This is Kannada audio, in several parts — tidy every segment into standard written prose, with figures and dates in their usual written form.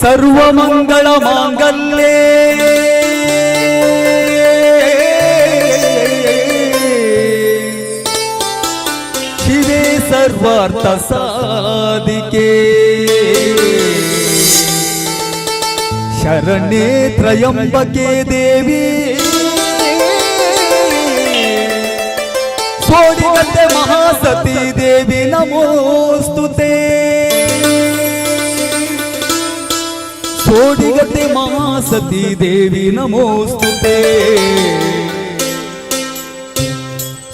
ಸರ್ವಮಂಗಳ ಮಾಂಗಲ್ಯೇ ಶಿವೆ ಸರ್ವಾರ್ಥ ಸಾಧಿಕೆ ಶರಣ್ಯೇ ತ್ರಯಂಬಕೆ ದೇವಿ ಸೋಡಿಗತೆ ಮಹಾಸತಿ ದೇವಿ ನಮೋಸ್ತುತೆ ಸೋಡಿಗತೆ ಮಹಾಸತಿ ದೇವಿ ನಮೋಸ್ತುತೆ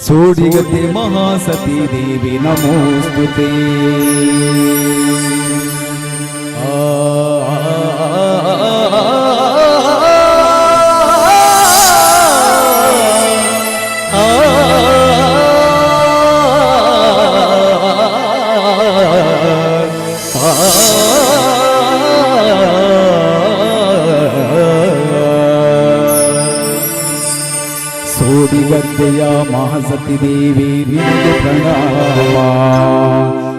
ಸೋಡಿಗತೆ ಮಹಾಸತಿ ದೇವಿ ನಮೋಸ್ತುತೆ ಸೋಡಿಗದ್ದೆಯ ಮಹಾಸತಿ ದೇವಿ ನಿನಗೆ ಪ್ರಣಾಮ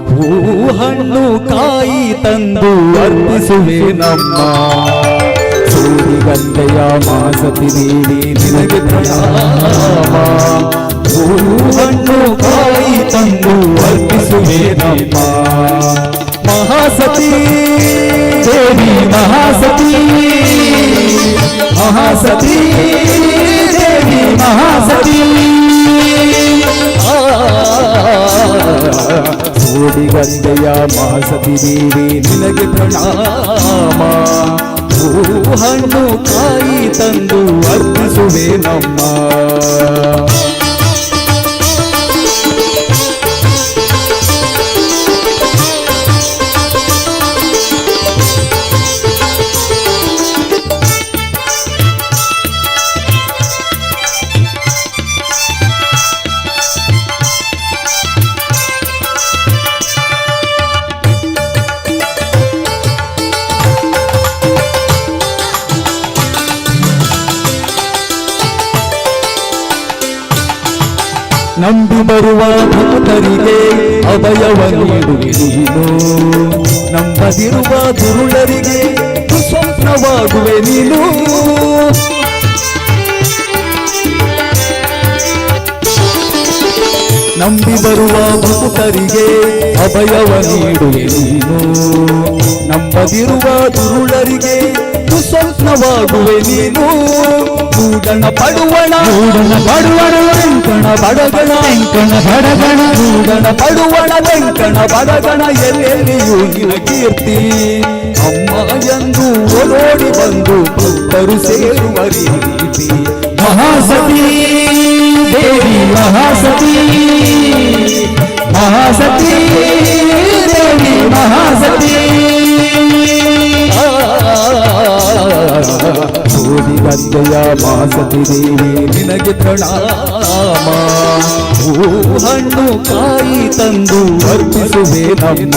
ಹೂ ಹಣ್ಣು ಕಾಯಿ ತಂದು ಅರ್ಪಿಸುವೆ ನಮ್ಮ ಸೋಡಿಗದ್ದೆಯ ಮಹಾಸತಿ ದೇವಿ ನಿನಗೆ ಪ್ರಣಾಮ ಹೂ ಹಣ್ಣು ಕಾಯಿ ತಂದು ಅರ್ಪಿಸುವೆ ನಮ್ಮ ಮಹಾಸತಿ ದೇವಿ ಮಹಾಸತಿ ಮಹಾಸತಿ ದೇವಿ ಮಹಾಸತಿ ಸೋಡಿಗದ್ದೆಯ ಮಹಾಸತಿ ದೇವಿ ನಿನಗೆ ಪ್ರಣಾಮ ಹೂ ಹಣ್ಣು ಕಾಯಿ ತಂದು ಅರ್ಪಿಸುವೆ ನಮ್ಮ ನಂಬಿ ಬರುವ ಭಕ್ತರಿಗೆ ಅಭಯವ ನೀಡುವೆ ನೀನು ನಂಬದಿರುವ ದುರುಳರಿಗೆ ಸುಸ್ವಪ್ನವಾಗುವೆ ನೀನು ನಂಬಿ ಬರುವ ಭಕ್ತರಿಗೆ ಅಭಯವ ನೀಡುವೆ ನೀನು ನಂಬದಿರುವ ದುರುಳರಿಗೆ ಸುಸ್ವಪ್ನವಾಗುವೆ ನೀನು ಕೂಡಣ ಪಡುವಣ ವೆಂಕಣ ಬಡಗಣ ಕೂಡಣ ಪಡುವಣ ವೆಂಕಣ ಬಡಗಣ ಎಲ್ಲೆಲ್ಲಿಯೂ ನಿನ ಕೀರ್ತಿ ಅಮ್ಮ ಎಂದು ಓಡೋಡಿ ಬಂದು ಭಕ್ತರು ಸೇರುವ ರೀತಿ ಮಹಾಸತಿ ದೇವಿ ಮಹಾಸತಿ ಮಹಾಸತಿ ದೇವಿ ಮಹಾಸತಿ ಸೋಡಿಗದ್ದೆಯ ಮಹಾಸತಿ ದೇವಿ ನಿನಗೆ ಪ್ರಣಾಮ ಹೂ ಹಣ್ಣು ಕಾಯಿ ತಂದು ಅರ್ಪಿಸುವೆ ನಮ್ಮ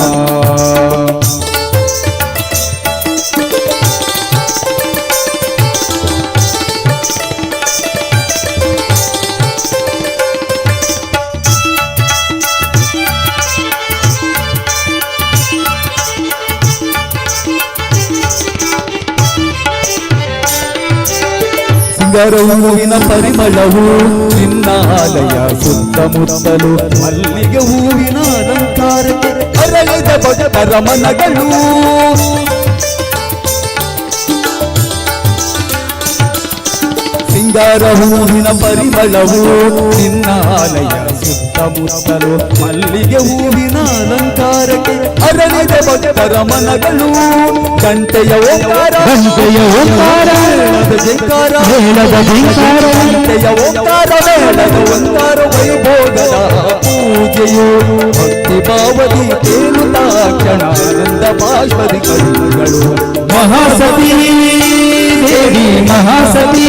ಸಿಂಗಾರ ಹೂವಿನ ಪರಿಮಳವು ನಿನ್ನ ಆಲಯ ಸುತ್ತಮುತ್ತಲು ಮಲ್ಲಿಗೆ ಹೂವಿನ ಅಲಂಕಾರಕ್ಕೆ ಅರಳಿದ ಭಕ್ತರ ಮನಗಳು ಸಿಂಗಾರ ಹೂವಿನ ಪರಿಮಳವು ನಿನ್ನ ಆಲಯ ಸುತ್ತಮುತ್ತಲು ಮಲ್ಲಿಗೆ ಹೂವಿನ ಅಲಂಕಾರಕ್ಕೆ ಅರಳಿದ ಭಕ್ತರ ಮನಗಳು ಗಂಟೆಯ ಓಂಕಾರ ಜೈಕಾರ ಗಂಟೆಯ ಓಂಕಾರ ಮೇಳದ ಒಂದಾರ ವೈಭೋಗದ ಪೂಜೆಯು ಭಕ್ತಿ ಭಾವದಿ ತೇಲುತ್ತಾ ಕ್ಷಣಾನಂದ ಬಾಷ್ಪದಿ ಕಣ್ಣುಗಳು ಮಹಾಸತಿ ದೇವಿ ಮಹಾಸತಿ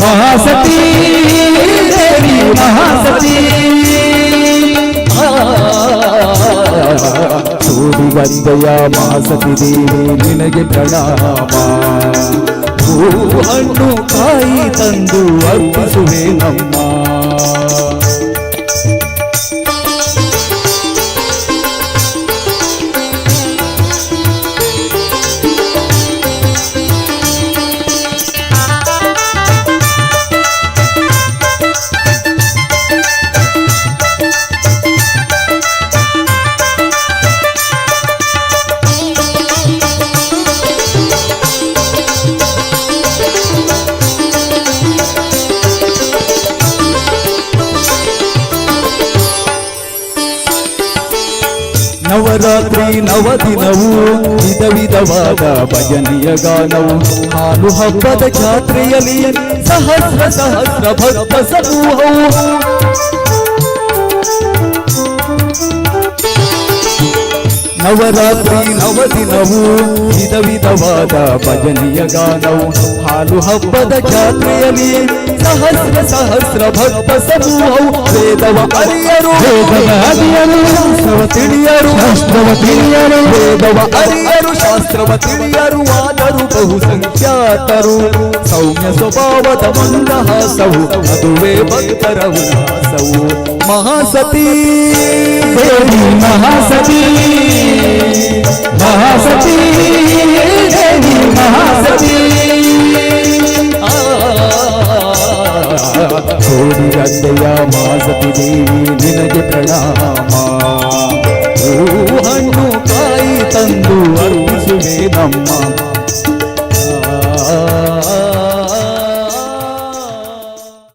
ಮಹಾಸತಿ ದೇವಿ ಮಹಾಸತಿ ಸೋಡಿಗದ್ದೆಯ ಮಹಾಸತಿ ದೇವಿ ನಿನಗೆ ಪ್ರಣಾಮ ಹೂ ಹಣ್ಣು ಕಾಯಿ ತಂದು ಅರ್ಪಿಸುವೆ ನಮ್ಮ ನವರಾತ್ರಿ ನವದಿನವು ವಿಧ ವಿಧವಾದ ಭಜನೆಯ ಗಾನವು ಹಾಲು ಹಬ್ಬದ ಜಾತ್ರೆಯಲ್ಲಿ ಸಹಸ್ರ ಸಹಸ್ರ ಭಕ್ತ ಸಮೂಹವು ನವರಾತ್ರಿ ನವದಿನವು ವಿಧ ವಿಧವಾದ ಭಜನೆಯ ಗಾನವು ಹಾಲು ಹಬ್ಬದ ಜಾತ್ರೆಯಲ್ಲಿ ಸಹಸ್ರ ಸಹಸ್ರ ಭಕ್ತ ಸಮೂಹವು ವೇದವ ಅರಿಯರು ಶಾಸ್ತ್ರವ ತಿಳಿಯರು ವೇದವ ಅರಿಯರು ಶಾಸ್ತ್ರವ ತಿಳಿಯರು ಆದರೂ ಬಹುಸಂಖ್ಯಾತರು ಸೌಮ್ಯ ಸ್ವಭಾವದ ಮಂದಹಾಸವು ಅದುವೇ ಭಕ್ತರ ಉಲ್ಲಾಸವು ಮಹಾಸತಿ ದೇವಿ ಮಹಾಸತಿ ಮಹಾಸತಿ ದೇವಿ ಮಹಾಸತಿ ಕೋಡಿ ಗದ್ದೆಯ ಮಹಾಸತಿ ದೇವಿ ನಿನಗೆ ಪ್ರಣಾಮ